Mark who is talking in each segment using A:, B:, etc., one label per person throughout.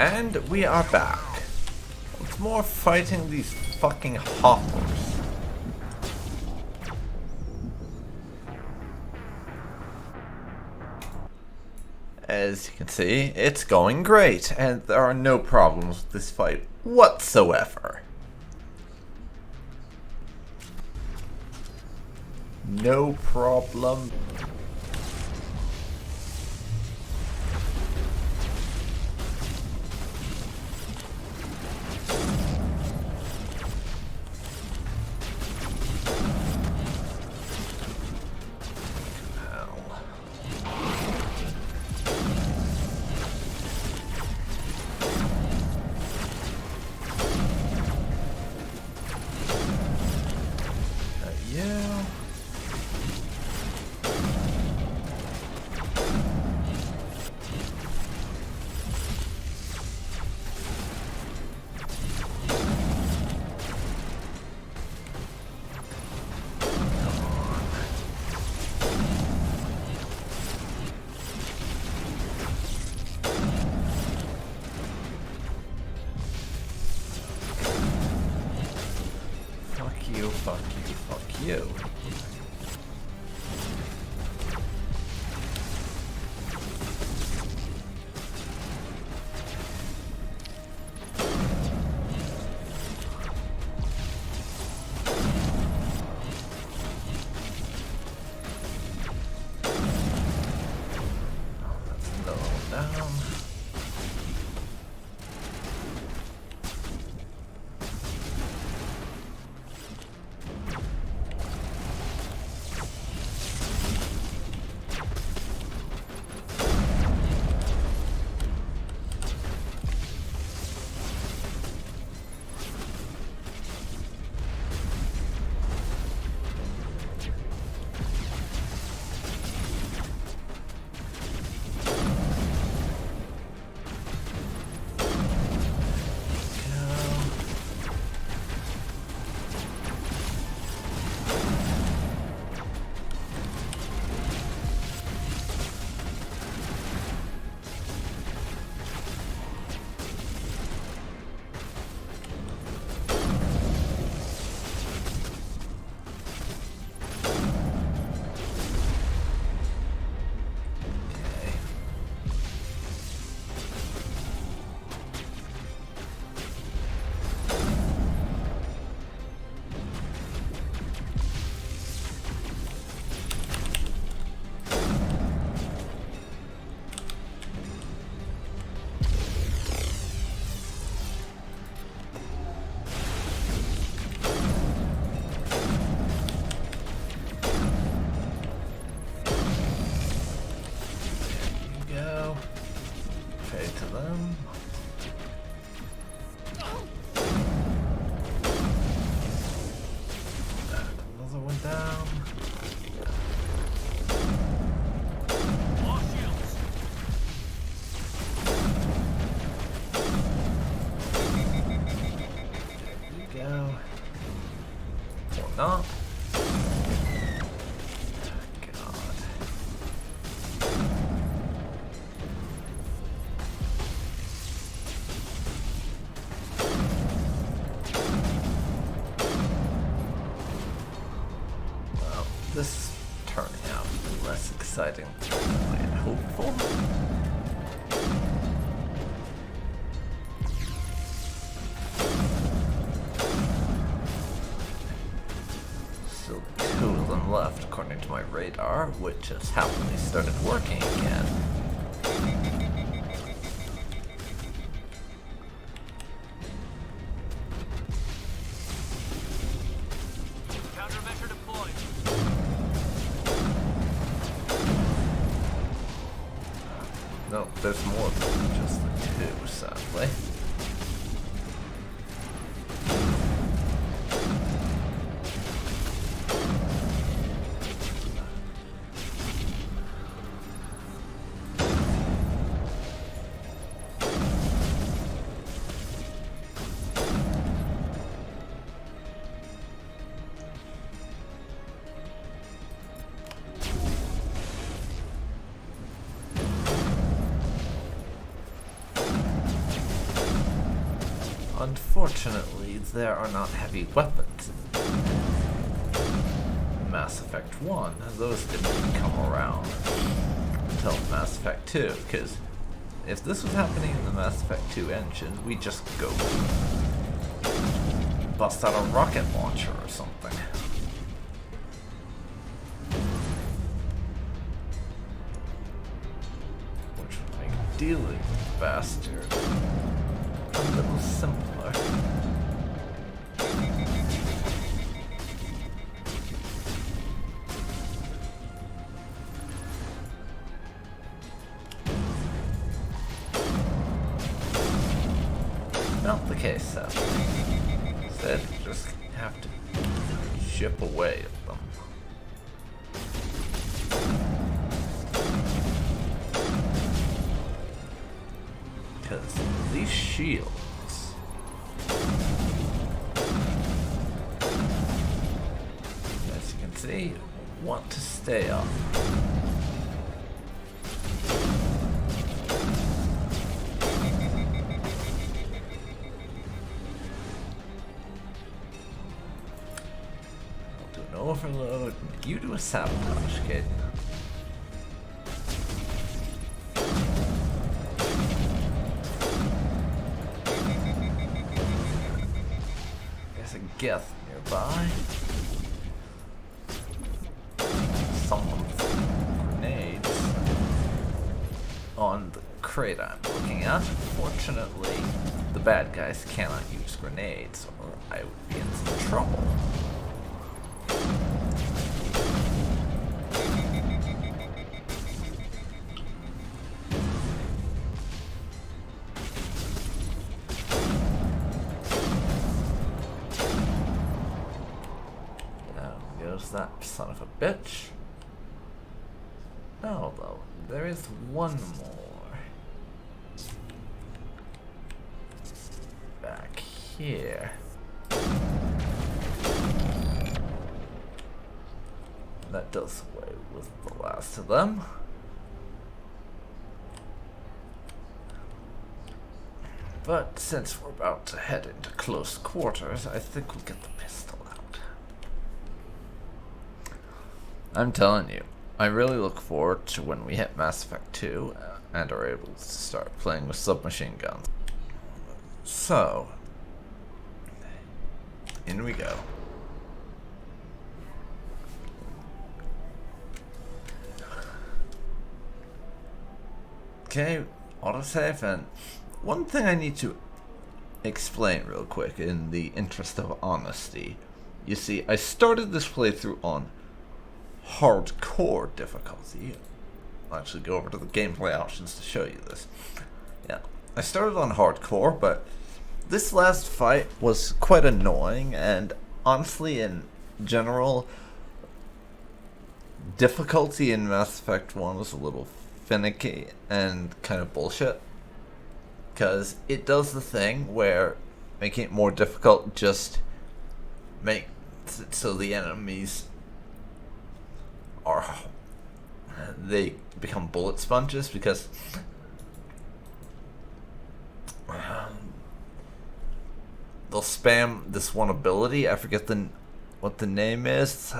A: And we are back. It's more fighting these fucking hoppers. As you can see, it's going great, and there are no problems with this fight whatsoever. No problem. Fuck you. Not. God. Well, this is turning out less exciting than I had hoped for. Left according to my radar, which has happily started working again.
B: Countermeasure deployed.
A: No, there's more than just the two, sadly. Unfortunately, there are not heavy weapons in Mass Effect 1. Those didn't come around until Mass Effect 2, because if this was happening in the Mass Effect 2 engine, we'd just go bust out a rocket launcher or something. Which would make dealing with the bastard a little simpler. Not the case, sadly. Instead, you just have to chip away at them. Because these shields, as you can see, want to stay up. Overload. You do a sabotage, kid. There's a Geth nearby. Someone with grenades on the crate I'm looking at. Fortunately, the bad guys cannot use grenades, or I would be in some trouble. That son of a bitch. No, though, there is one more. Back here. That does away with the last of them. But since we're about to head into close quarters, I think we'll get the pistol out. I'm telling you, I really look forward to when we hit Mass Effect 2 and are able to start playing with submachine guns. So, in we go. Okay, autosave, and one thing I need to explain real quick in the interest of honesty. You see, I started this playthrough on hardcore difficulty. I'll actually go over to the gameplay options to show you this. Yeah, I started on hardcore, but this last fight was quite annoying, and honestly, in general, difficulty in Mass Effect 1 was a little finicky and kind of bullshit, because it does the thing where making it more difficult just makes it so the enemies they become bullet sponges, because they'll spam this one ability. I forget what the name is,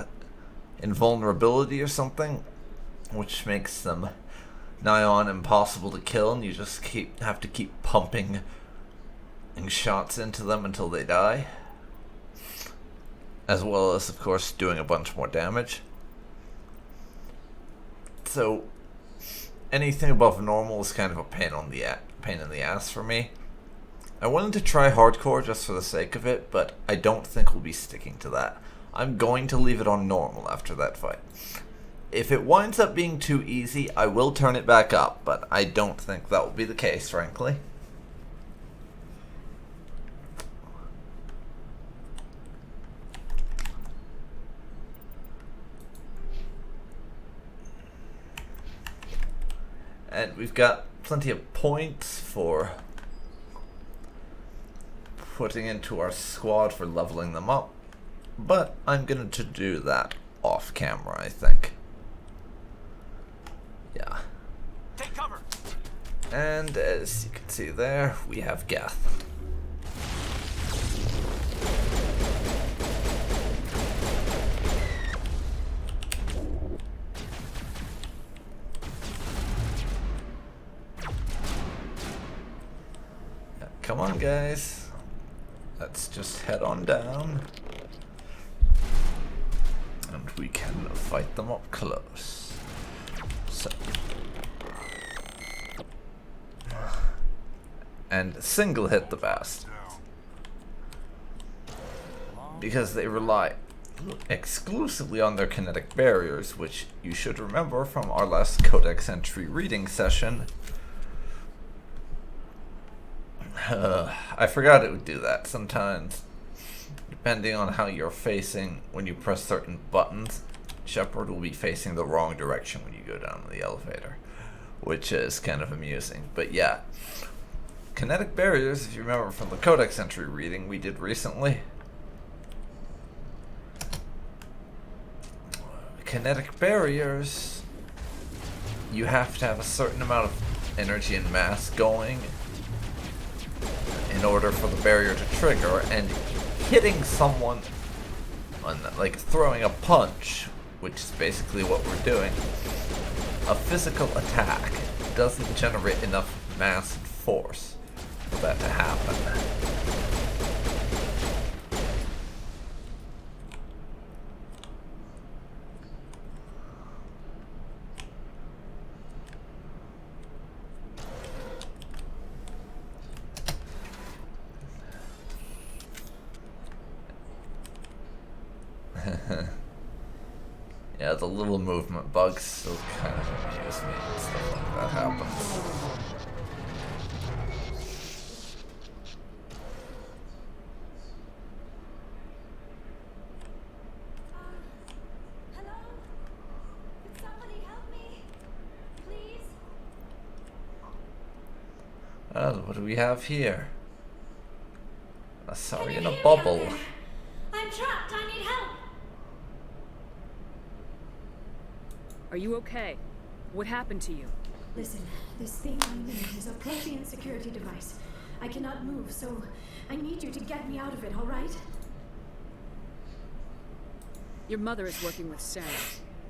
A: invulnerability or something, which makes them nigh on impossible to kill, and you just have to keep pumping shots into them until they die, as well as, of course, doing a bunch more damage. So anything above normal is kind of a pain in the ass for me. I wanted to try hardcore just for the sake of it, but I don't think we'll be sticking to that. I'm going to leave it on normal after that fight. If it winds up being too easy, I will turn it back up, but I don't think that will be the case, frankly. And we've got plenty of points for putting into our squad for leveling them up, but I'm going to do that off camera, I think. Yeah.
B: Take cover.
A: And as you can see there, we have Geth. on, guys. Let's just head on down. And we can fight them up close. So. And single hit the best. Because they rely exclusively on their kinetic barriers, which you should remember from our last codex entry reading session. I forgot it would do that sometimes. Depending on how you're facing when you press certain buttons, Shepard will be facing the wrong direction when you go down the elevator, which is kind of amusing. But yeah, kinetic barriers, if you remember from the codex entry reading we did recently, kinetic barriers, you have to have a certain amount of energy and mass going in order for the barrier to trigger, and hitting someone on, like throwing a punch, which is basically what we're doing, a physical attack doesn't generate enough mass and force for that to happen. Yeah, the little movement bugs still kind of amuse me and stuff like that happens.
C: Hello? Could somebody help me? Please?
A: Well, what do we have here? A sorry in a
C: Can you hear me
A: bubble.
C: out there? I'm trapped. I need help.
D: Are you okay? What happened to you?
C: Listen, this thing I'm in is a Prothean security device. I cannot move, so I need you to get me out of it, all right?
D: Your mother is working with Sam.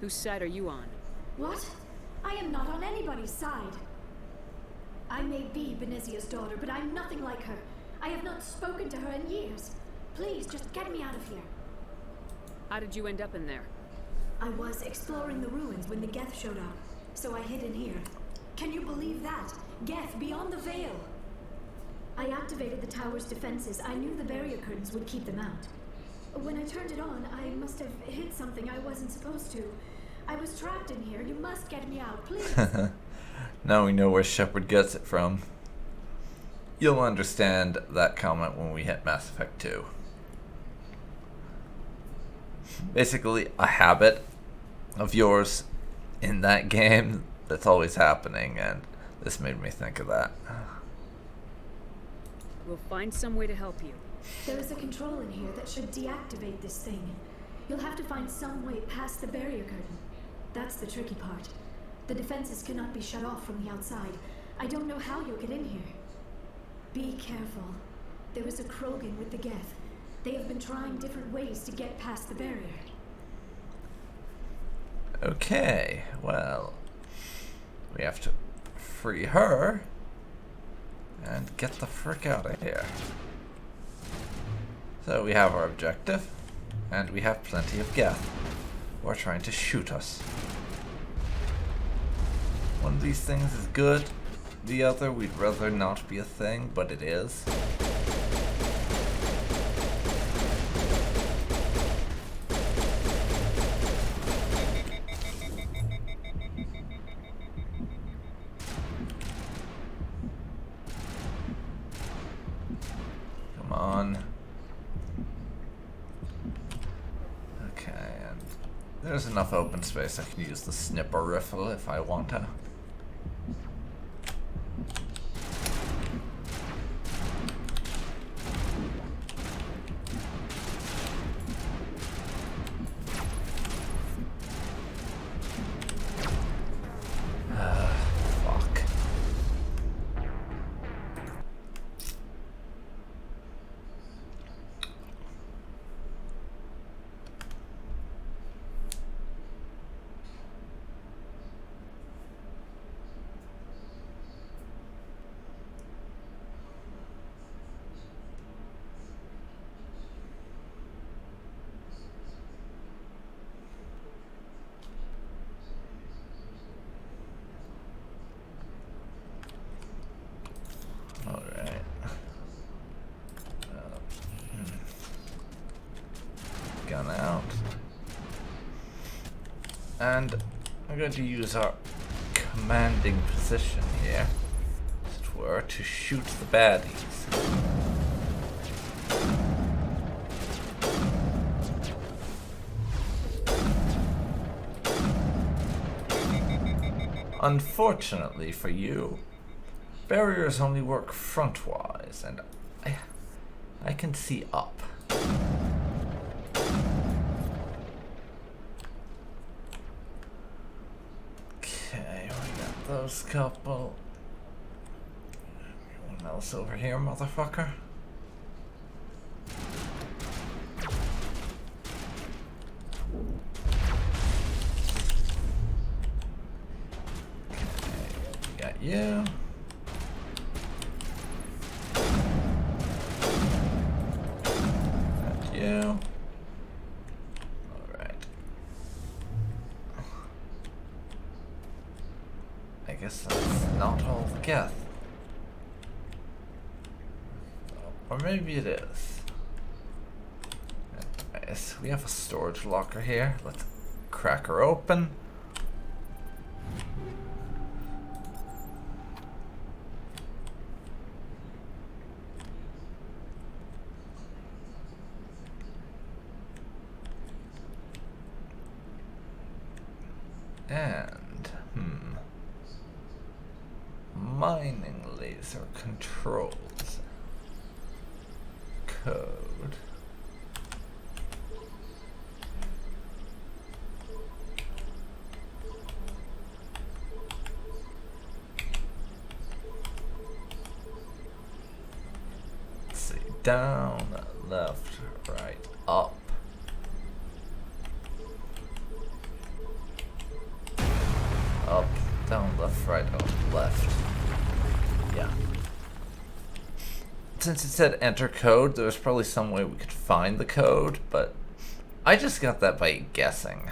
D: Whose side are you on?
C: What? I am not on anybody's side. I may be Benezia's daughter, but I'm nothing like her. I have not spoken to her in years. Please, just get me out of here.
D: How did you end up in there?
C: I was exploring the ruins when the Geth showed up, so I hid in here. Can you believe that? Geth beyond the veil! I activated the tower's defenses. I knew the barrier curtains would keep them out. When I turned it on, I must have hit something I wasn't supposed to. I was trapped in here. You must get me out, please.
A: Now we know where Shepard gets it from. You'll understand that comment when we hit Mass Effect 2. Basically, a habit of yours in that game that's always happening, and this made me think of that.
D: We'll find some way to help you.
C: There is a control in here that should deactivate this thing. You'll have to find some way past the barrier curtain. That's the tricky part. The defenses cannot be shut off from the outside. I don't know how you'll get in here. Be careful. There is a Krogan with the Geth. They have been trying different ways to get past the barrier.
A: Okay, well, we have to free her and get the frick out of here. So we have our objective, and we have plenty of Geth who are trying to shoot us. One of these things is good, the other we'd rather not be a thing, but it is. Come on. Okay, and there's enough open space. I can use the snipper rifle if I want to. Fuck. gun out. And I'm going to use our commanding position here, as it were, to shoot the baddies. Unfortunately for you, barriers only work front-wise, and I can see up. Okay, we got those couple. Anyone else over here, motherfucker? Got you. Got you. Alright. I guess that's not all the Geth. Or maybe it is. Anyways, we have a storage locker here. Let's crack her open. And, mining laser controls. Code. Let's see, down, left, right, up. Up, down, left, right, up, left. Yeah. Since it said enter code, there's probably some way we could find the code, but I just got that by guessing.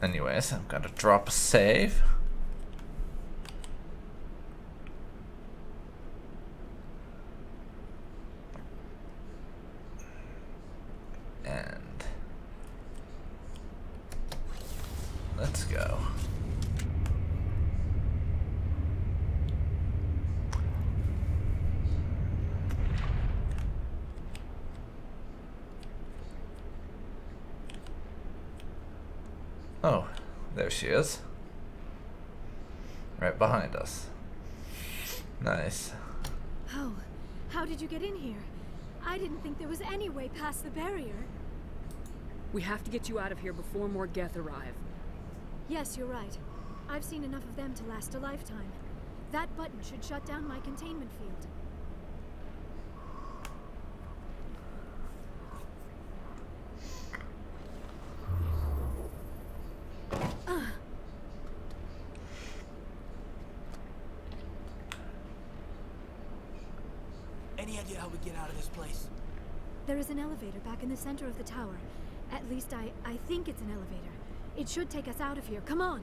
A: Anyways, I'm gonna drop a save. And let's go. Oh, there she is. Right behind us. Nice.
C: Oh, how did you get in here? I didn't think there was any way past the barrier.
D: We have to get you out of here before more Geth arrive.
C: Yes, you're right. I've seen enough of them to last a lifetime. That button should shut down my containment field.
B: Any idea how we get out of this place?
C: There is an elevator back in the center of the tower. At least I think it's an elevator. It should take us out of here. Come on!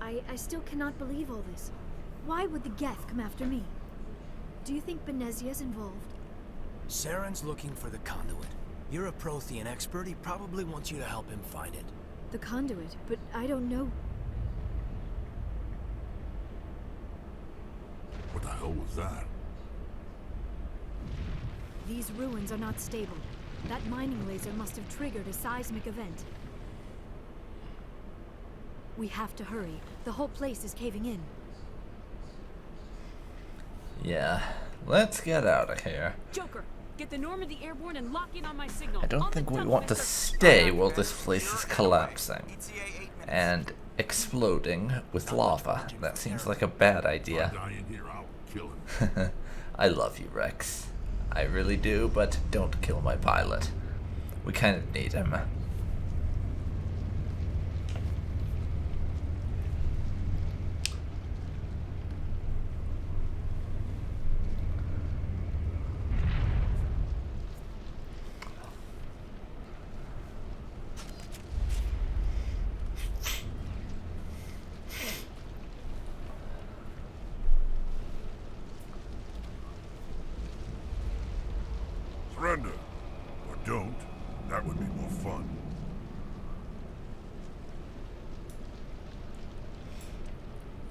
C: I still cannot believe all this. Why would the Geth come after me? Do you think Benezia's involved?
B: Saren's looking for the conduit. You're a Prothean expert. He probably wants you to help him find it.
C: The conduit, but I don't know.
E: What the hell was that?
C: These ruins are not stable. That mining laser must have triggered a seismic event. We have to hurry. The whole place is caving in.
A: Yeah, let's get out of here.
D: Joker, get the Normandy airborne and lock in on my signal.
A: I don't think we want to stay while this place is collapsing and exploding with lava. That seems like a bad idea.
E: Dying here, I'll kill him.
A: I love you, Rex. I really do, but don't kill my pilot. We kind of need him.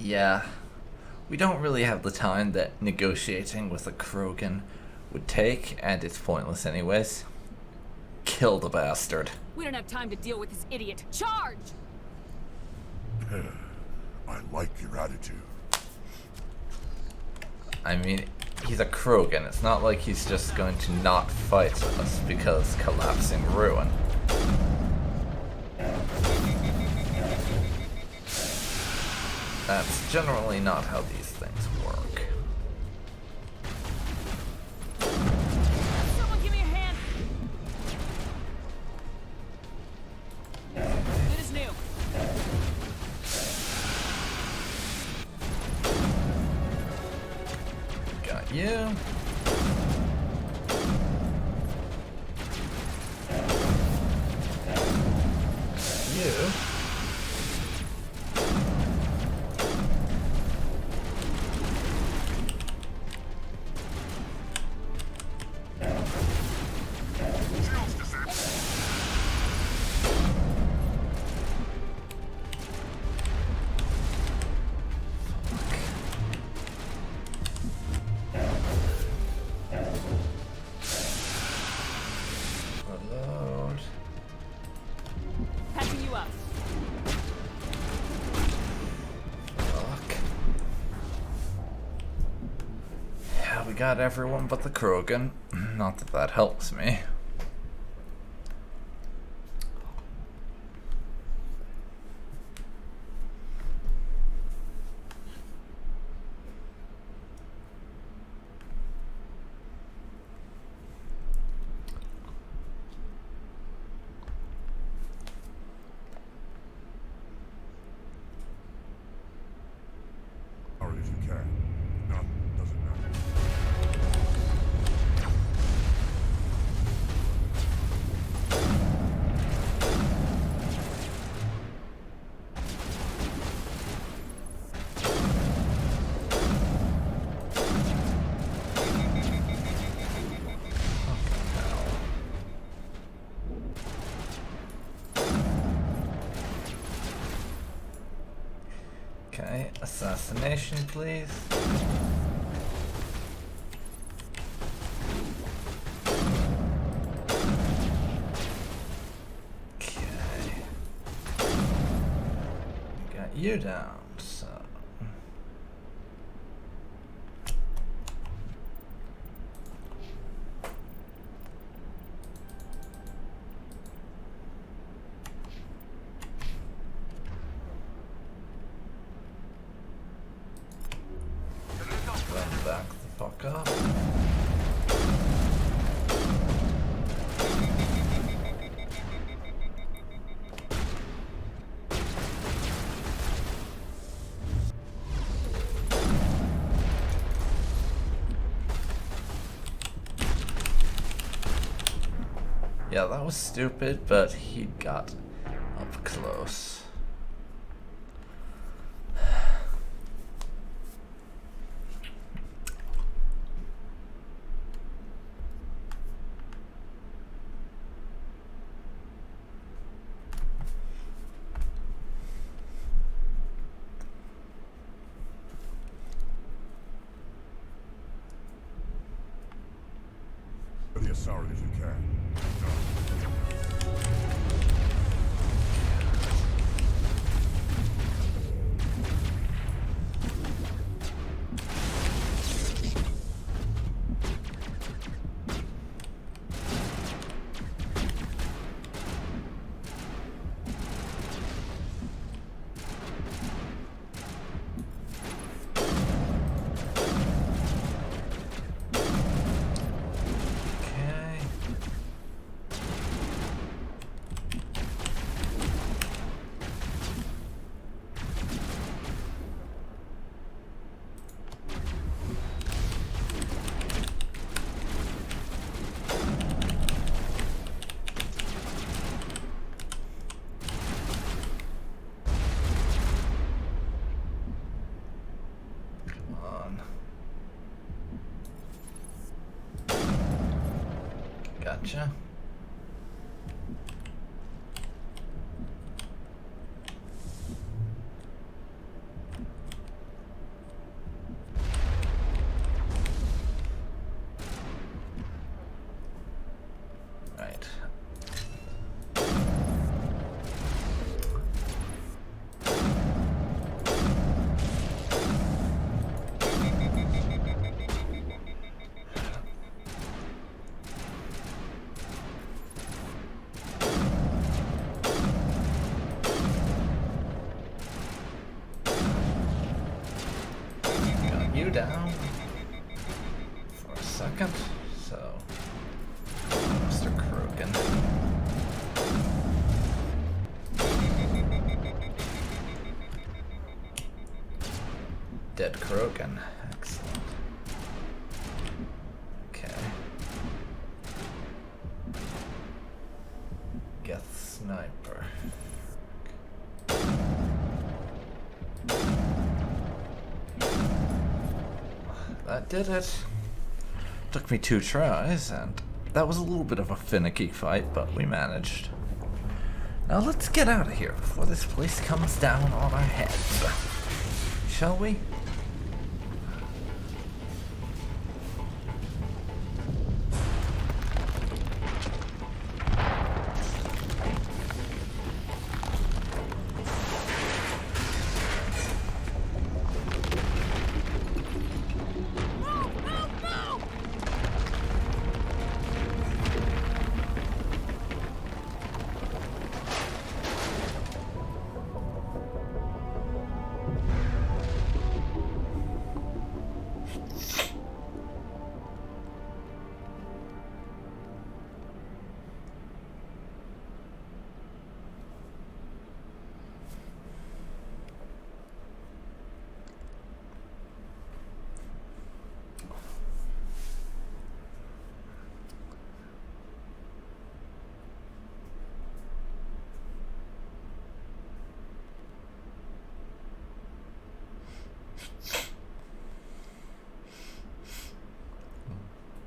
A: Yeah, we don't really have the time that negotiating with a Krogan would take, and it's pointless anyways. Kill the bastard.
D: We don't have time to deal with this idiot. Charge!
E: I like your attitude.
A: I mean, he's a Krogan. It's not like he's just going to not fight us because collapsing ruin. That's generally not how these things work.
D: Someone give me a hand! Good as new.
A: Got you. You. Reload.
D: Patching you up.
A: Fuck. Yeah, we got everyone but the Krogan. Not that that helps me.
E: Hurry as you can. None doesn't matter.
A: Okay, assassination, please. Okay. Got you down, so. Run back the fuck up. Yeah, that was stupid, but he got up close.
E: Be as sorry as you can.
A: Okay. Come on. Gotcha. you down for a second. So, Mr. Krogan. Dead Krogan. Excellent. Okay. Geth Sniper. That did it. Took me 2 tries, and that was a little bit of a finicky fight, but we managed. Now let's get out of here before this place comes down on our heads. Shall we?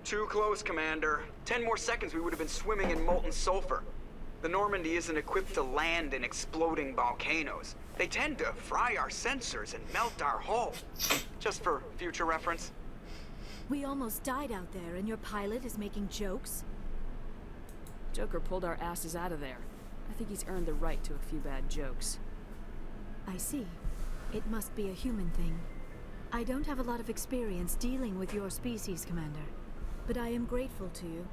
F: Too close, Commander. 10 more seconds we would have been swimming in molten sulfur. The Normandy isn't equipped to land in exploding volcanoes. They tend to fry our sensors and melt our hull. Just for future reference.
C: We almost died out there, and your pilot is making jokes?
D: Joker pulled our asses out of there. I think he's earned the right to a few bad jokes.
C: I see. It must be a human thing. I don't have a lot of experience dealing with your species, Commander. But I am grateful to you.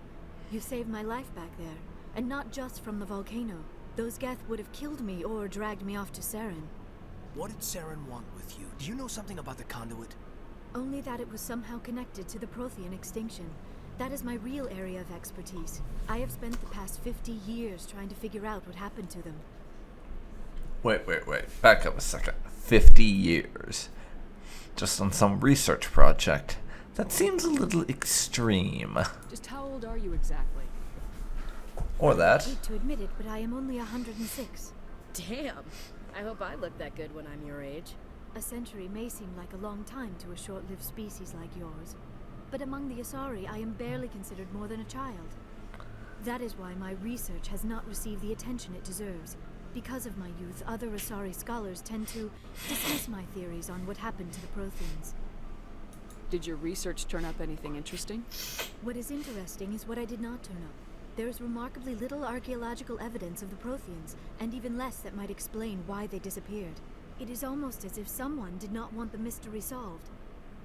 C: You saved my life back there, and not just from the volcano. Those Geth would have killed me or dragged me off to Saren.
B: What did Saren want with you? Do you know something about the conduit?
C: Only that it was somehow connected to the Prothean extinction. That is my real area of expertise. I have spent the past 50 years trying to figure out what happened to them.
A: Wait. Back up a second. 50 years. Just on some research project. That seems a little extreme.
D: Just how old are you exactly?
A: Or that.
C: I hate to admit it, but I am only 106.
G: Damn. I hope I look that good when I'm your age.
C: A century may seem like a long time to a short-lived species like yours. But among the Asari, I am barely considered more than a child. That is why my research has not received the attention it deserves. Because of my youth, other Asari scholars tend to dismiss my theories on what happened to the Protheans.
D: Did your research turn up anything interesting?
C: What is interesting is what I did not turn up. There is remarkably little archaeological evidence of the Protheans, and even less that might explain why they disappeared. It is almost as if someone did not want the mystery solved.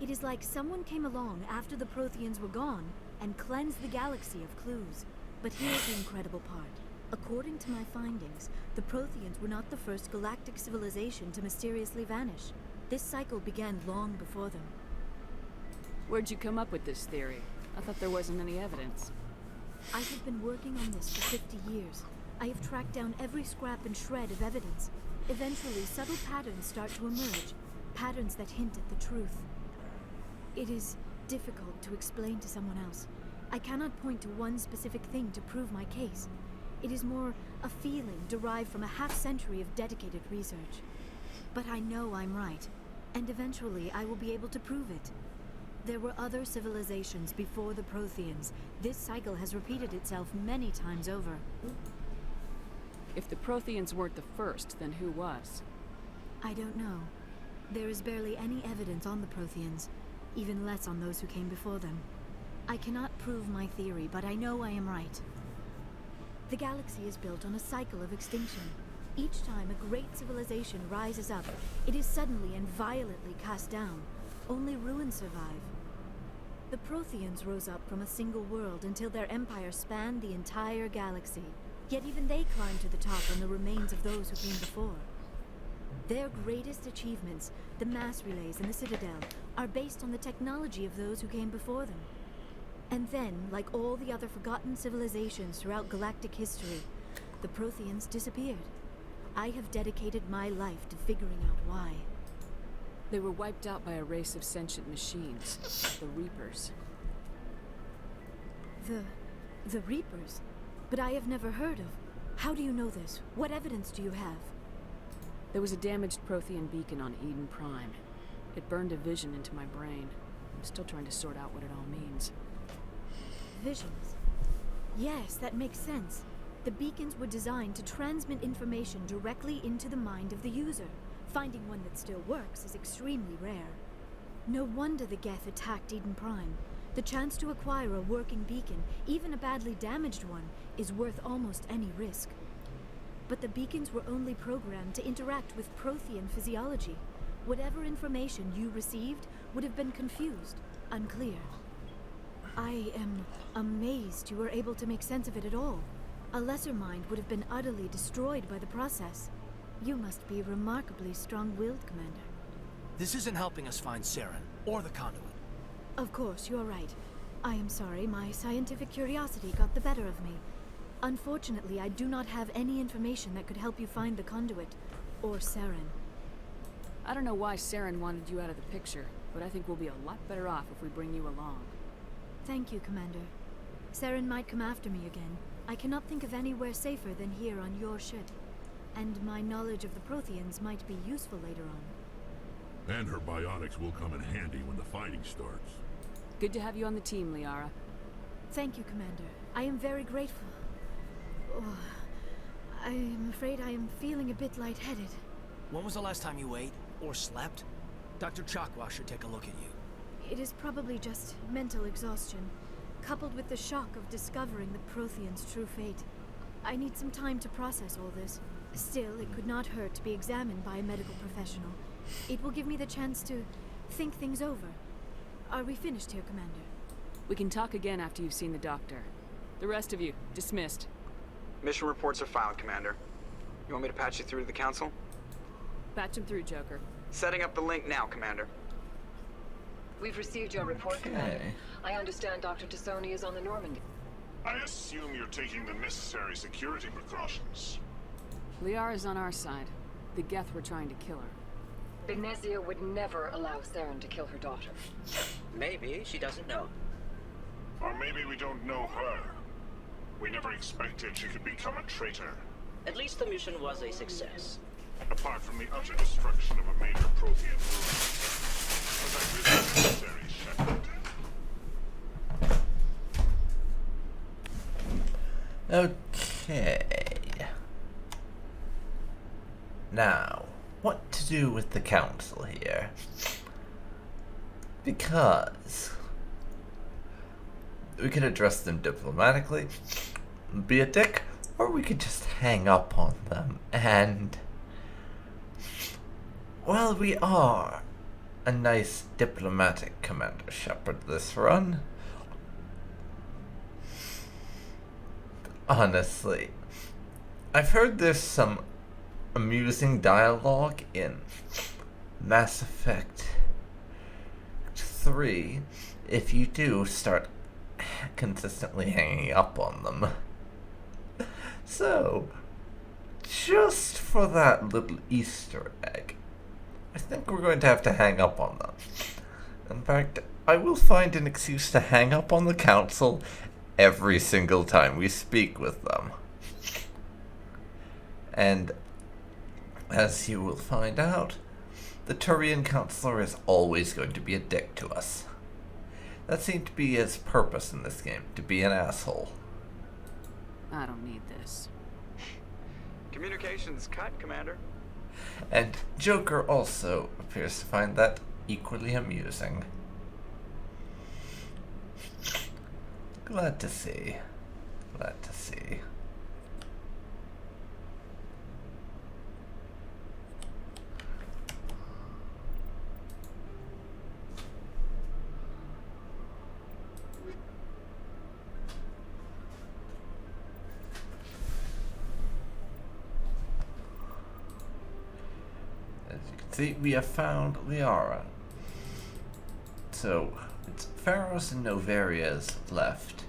C: It is like someone came along after the Protheans were gone and cleansed the galaxy of clues. But here's the incredible part. According to my findings, the Protheans were not the first galactic civilization to mysteriously vanish. This cycle began long before them.
D: Where'd you come up with this theory? I thought there wasn't any evidence.
C: I have been working on this for 50 years. I have tracked down every scrap and shred of evidence. Eventually, subtle patterns start to emerge. Patterns that hint at the truth. It is difficult to explain to someone else. I cannot point to one specific thing to prove my case. It is more a feeling derived from a half-century of dedicated research. But I know I'm right, and eventually I will be able to prove it. There were other civilizations before the Protheans. This cycle has repeated itself many times over.
D: If the Protheans weren't the first, then who was?
C: I don't know. There is barely any evidence on the Protheans, even less on those who came before them. I cannot prove my theory, but I know I am right. The galaxy is built on a cycle of extinction. Each time a great civilization rises up, it is suddenly and violently cast down. Only ruins survive. The Protheans rose up from a single world until their empire spanned the entire galaxy. Yet even they climbed to the top on the remains of those who came before. Their greatest achievements, the mass relays and the Citadel, are based on the technology of those who came before them. And then, like all the other forgotten civilizations throughout galactic history, the Protheans disappeared. I have dedicated my life to figuring out why.
D: They were wiped out by a race of sentient machines, the Reapers.
C: The Reapers? But I have never heard of. How do you know this? What evidence do you have?
D: There was a damaged Prothean beacon on Eden Prime. It burned a vision into my brain. I'm still trying to sort out what it all means.
C: Visions? Yes, that makes sense. The beacons were designed to transmit information directly into the mind of the user. Finding one that still works is extremely rare. No wonder the Geth attacked Eden Prime. The chance to acquire a working beacon, even a badly damaged one, is worth almost any risk. But the beacons were only programmed to interact with Prothean physiology. Whatever information you received would have been confused, unclear. I am amazed you were able to make sense of it at all. A lesser mind would have been utterly destroyed by the process. You must be remarkably strong-willed, Commander.
B: This isn't helping us find Saren, or the conduit.
C: Of course, you're right. I am sorry, my scientific curiosity got the better of me. Unfortunately, I do not have any information that could help you find the conduit, or Saren.
D: I don't know why Saren wanted you out of the picture, but I think we'll be a lot better off if we bring you along.
C: Thank you, Commander. Saren might come after me again. I cannot think of anywhere safer than here on your ship. And my knowledge of the Protheans might be useful later on.
E: And her bionics will come in handy when the fighting starts.
D: Good to have you on the team, Liara.
C: Thank you, Commander. I am very grateful. Oh, I am afraid I am feeling a bit lightheaded.
B: When was the last time you ate, or slept? Dr. Chakwa should take a look at you.
C: It is probably just mental exhaustion, coupled with the shock of discovering the Protheans' true fate. I need some time to process all this. Still, it could not hurt to be examined by a medical professional. It will give me the chance to think things over. Are we finished here, Commander?
D: We can talk again after you've seen the doctor. The rest of you, dismissed.
F: Mission reports are filed, Commander. You want me to patch you through to the Council?
D: Patch him through, Joker.
F: Setting up the link now, Commander.
H: We've received your report, Commander. I understand Dr. Tassoni is on the Normandy.
E: I assume you're taking the necessary security precautions.
D: Liara's on our side. The Geth were trying to kill her.
H: Begnezia would never allow Saren to kill her daughter.
I: Maybe she doesn't know.
E: Or maybe we don't know her. We never expected she could become a traitor.
I: At least the mission was a success.
E: Apart from the utter destruction of a major Prothean group. Was that really necessary, Shepard?
A: Okay. Now, what to do with the Council here? Because we could address them diplomatically, be a dick, or we could just hang up on them and... Well, we are a nice diplomatic Commander Shepard this run. Honestly, I've heard there's some amusing dialogue in Mass Effect 3 if you do start consistently hanging up on them. So, just for that little Easter egg, I think we're going to have to hang up on them. In fact, I will find an excuse to hang up on the Council every single time we speak with them. And as you will find out, the Turian Counselor is always going to be a dick to us. That seemed to be his purpose in this game, to be an asshole.
D: I don't need this.
F: Communications cut, Commander.
A: And Joker also appears to find that equally amusing. Glad to see. Glad to see. See, we have found Liara. So, it's Pharaohs and Novarias left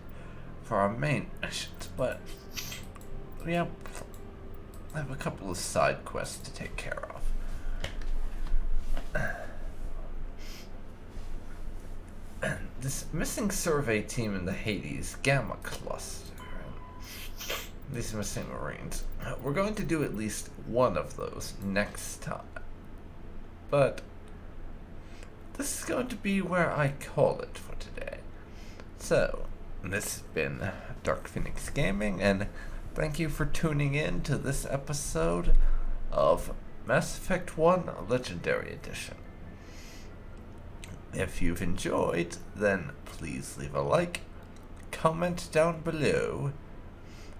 A: for our main missions, but we have a couple of side quests to take care of. This missing survey team in the Hades Gamma cluster. These missing Marines. We're going to do at least one of those next time. But this is going to be where I call it for today. So, this has been Dark Phoenix Gaming, and thank you for tuning in to this episode of Mass Effect 1 Legendary Edition. If you've enjoyed, then please leave a like, comment down below,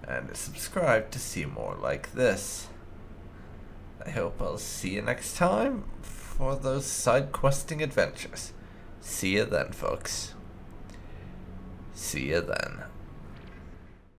A: and subscribe to see more like this. I hope I'll see you next time for those side questing adventures. See you then, folks. See you then.